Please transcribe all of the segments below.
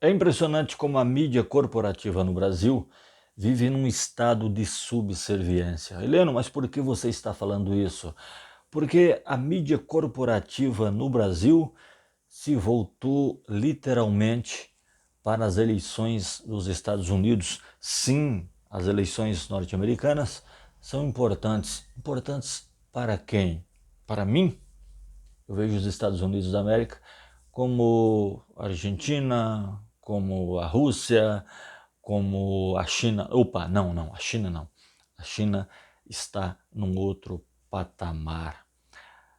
É impressionante como a mídia corporativa no Brasil vive num estado de subserviência. Heleno, mas por que você está falando isso? Porque a mídia corporativa no Brasil se voltou literalmente para as eleições dos Estados Unidos. Sim, as eleições norte-americanas são importantes. Importantes para quem? Para mim? Eu vejo os Estados Unidos da América como a Argentina, como a Rússia, como a China. Opa, não, a China não. A China está num outro patamar.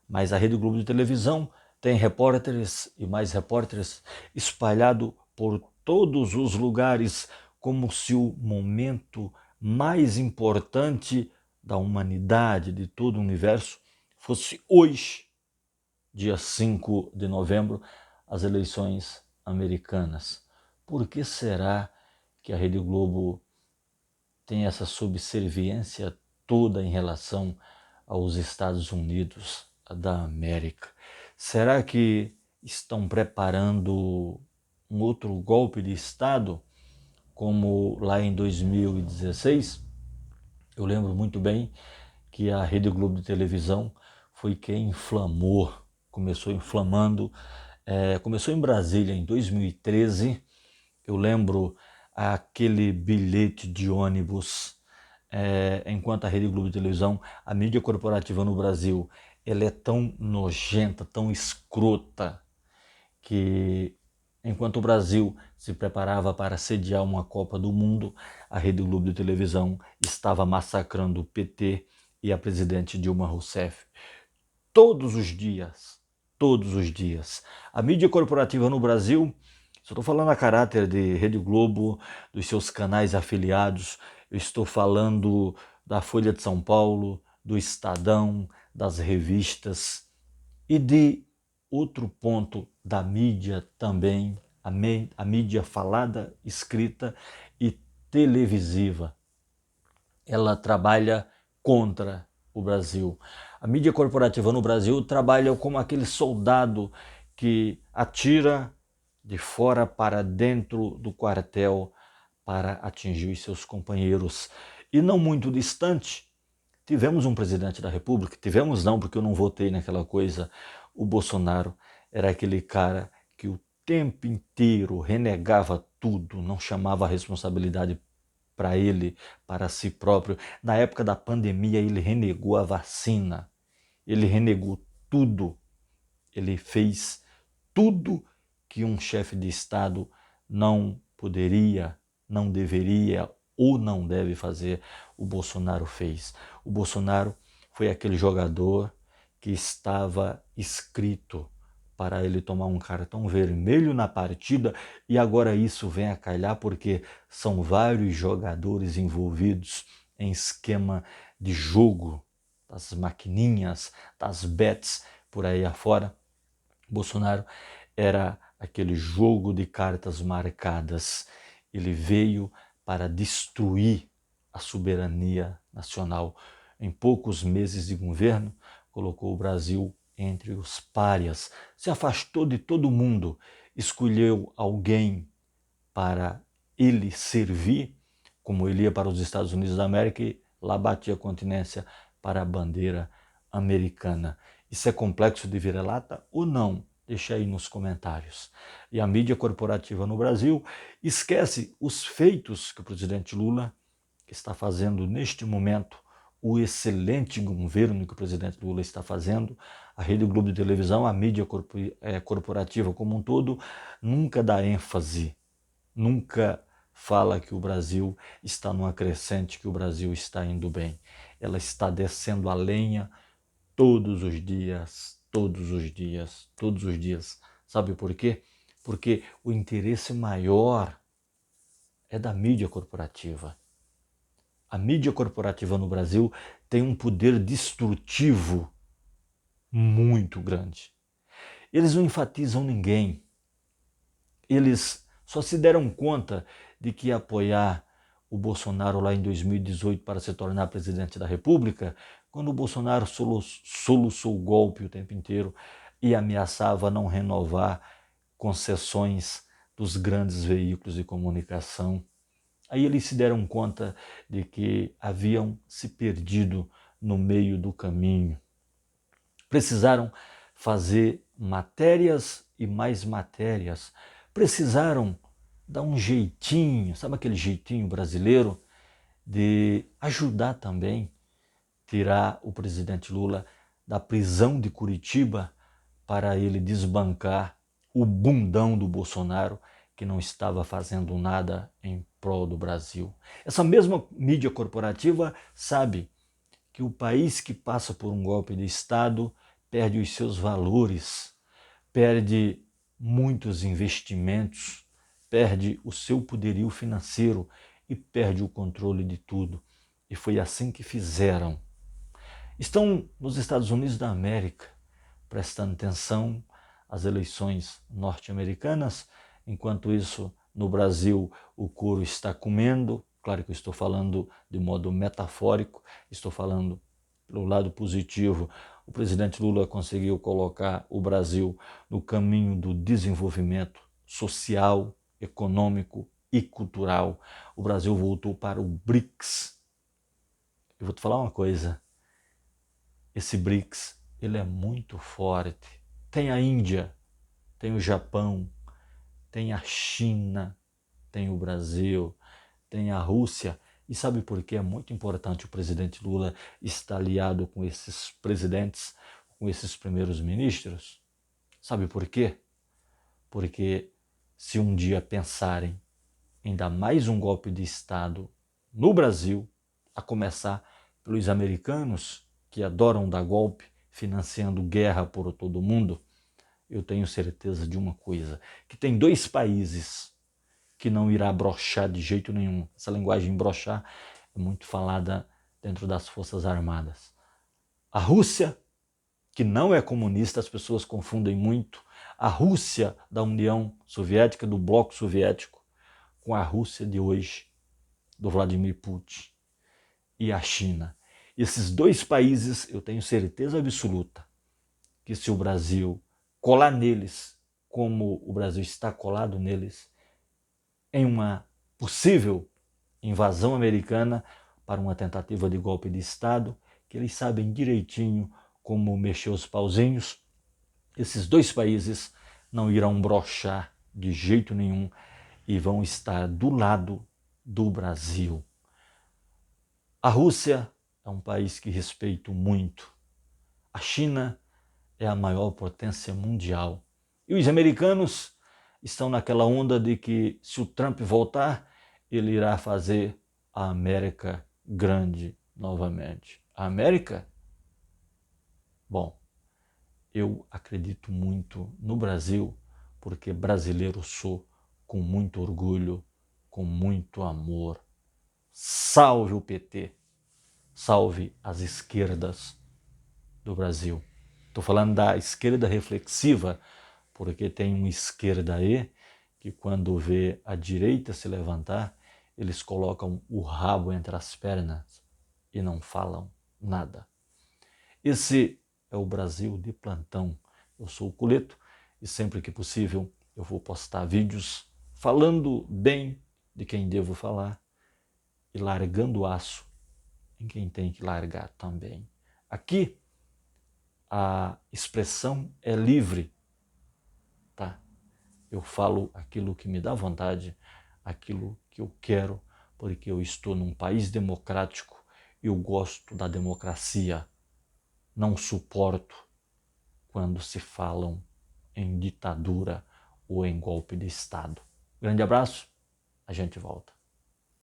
Mas a Rede Globo de televisão tem repórteres e mais repórteres espalhados por todos os lugares, como se o momento mais importante da humanidade, de todo o universo, fosse hoje, dia 5 de novembro, as eleições americanas. Por que será que a Rede Globo tem essa subserviência toda em relação aos Estados Unidos da América? Será que estão preparando um outro golpe de Estado, como lá em 2016? Eu lembro muito bem que a Rede Globo de televisão foi quem começou inflamando, começou em Brasília em 2013. Eu lembro aquele bilhete de ônibus, enquanto a Rede Globo de televisão, a mídia corporativa no Brasil, ela é tão nojenta, tão escrota, que enquanto o Brasil se preparava para sediar uma Copa do Mundo, a Rede Globo de televisão estava massacrando o PT e a presidente Dilma Rousseff. Todos os dias, todos os dias. A mídia corporativa no Brasil, só estou falando a caráter de Rede Globo, dos seus canais afiliados, eu estou falando da Folha de São Paulo, do Estadão, das revistas e de outro ponto da mídia também, a mídia falada, escrita e televisiva. Ela trabalha contra o Brasil. A mídia corporativa no Brasil trabalha como aquele soldado que atira de fora para dentro do quartel para atingir os seus companheiros. E não muito distante, tivemos um presidente da República, tivemos não, porque eu não votei naquela coisa, o Bolsonaro era aquele cara que o tempo inteiro renegava tudo, não chamava a responsabilidade para ele, para si próprio. Na época da pandemia, ele renegou a vacina, ele renegou tudo, ele fez tudo que um chefe de Estado não poderia, não deveria ou não deve fazer. O Bolsonaro fez. O Bolsonaro foi aquele jogador que estava escrito para ele tomar um cartão vermelho na partida, e agora isso vem a calhar porque são vários jogadores envolvidos em esquema de jogo, das maquininhas, das bets por aí afora. Bolsonaro era aquele jogo de cartas marcadas. Ele veio para destruir a soberania nacional. Em poucos meses de governo, colocou o Brasil entre os párias, se afastou de todo mundo, escolheu alguém para ele servir, como ele ia para os Estados Unidos da América e lá batia a continência para a bandeira americana. Isso é complexo de vira-lata ou não? Deixa aí nos comentários. E a mídia corporativa no Brasil esquece os feitos que o presidente Lula está fazendo neste momento, o excelente governo que o presidente Lula está fazendo. A Rede Globo de televisão, a mídia corporativa como um todo, nunca dá ênfase, nunca fala que o Brasil está numa crescente, que o Brasil está indo bem. Ela está descendo a lenha todos os dias, todos os dias, todos os dias. Sabe por quê? Porque o interesse maior é da mídia corporativa. A mídia corporativa no Brasil tem um poder destrutivo muito grande. Eles não enfatizam ninguém. Eles só se deram conta de que apoiar o Bolsonaro lá em 2018 para se tornar presidente da República, quando o Bolsonaro soluçou o golpe o tempo inteiro e ameaçava não renovar concessões dos grandes veículos de comunicação. Aí eles se deram conta de que haviam se perdido no meio do caminho. Precisaram fazer matérias e mais matérias. Precisaram dar um jeitinho, sabe aquele jeitinho brasileiro, de ajudar também, tirar o presidente Lula da prisão de Curitiba para ele desbancar o bundão do Bolsonaro, que não estava fazendo nada em prol do Brasil. Essa mesma mídia corporativa sabe que o país que passa por um golpe de Estado perde os seus valores, perde muitos investimentos, perde o seu poderio financeiro e perde o controle de tudo. E foi assim que fizeram. Estão nos Estados Unidos da América, prestando atenção às eleições norte-americanas. Enquanto isso, no Brasil, o couro está comendo. Claro que eu estou falando de modo metafórico, estou falando pelo lado positivo. O presidente Lula conseguiu colocar o Brasil no caminho do desenvolvimento social, econômico e cultural. O Brasil voltou para o BRICS. Eu vou te falar uma coisa, esse BRICS, ele é muito forte. Tem a Índia, tem o Japão, tem a China, tem o Brasil, tem a Rússia. E sabe por que é muito importante o presidente Lula estar aliado com esses presidentes, com esses primeiros ministros? Sabe por quê? Porque se um dia pensarem em dar mais um golpe de Estado no Brasil, a começar pelos americanos, que adoram dar golpe, financiando guerra por todo mundo, eu tenho certeza de uma coisa, que tem dois países que não irá brochar de jeito nenhum. Essa linguagem brochar é muito falada dentro das Forças Armadas. A Rússia, que não é comunista, as pessoas confundem muito, a Rússia da União Soviética, do Bloco Soviético, com a Rússia de hoje, do Vladimir Putin, e a China. Esses dois países, eu tenho certeza absoluta que se o Brasil colar neles, como o Brasil está colado neles, em uma possível invasão americana para uma tentativa de golpe de Estado, que eles sabem direitinho como mexer os pauzinhos, esses dois países não irão brochar de jeito nenhum e vão estar do lado do Brasil. A Rússia é um país que respeito muito. A China é a maior potência mundial. E os americanos estão naquela onda de que, se o Trump voltar, ele irá fazer a América grande novamente. A América? Bom, eu acredito muito no Brasil, porque brasileiro sou, com muito orgulho, com muito amor. Salve o PT! Salve as esquerdas do Brasil. Estou falando da esquerda reflexiva, porque tem uma esquerda aí que, quando vê a direita se levantar, eles colocam o rabo entre as pernas e não falam nada. Esse é o Brasil de plantão. Eu sou o Culeto e sempre que possível eu vou postar vídeos falando bem de quem devo falar e largando o aço em quem tem que largar também. Aqui a expressão é livre, tá? Eu falo aquilo que me dá vontade, aquilo que eu quero, porque eu estou num país democrático e eu gosto da democracia. Não suporto quando se falam em ditadura ou em golpe de Estado. Grande abraço, a gente volta.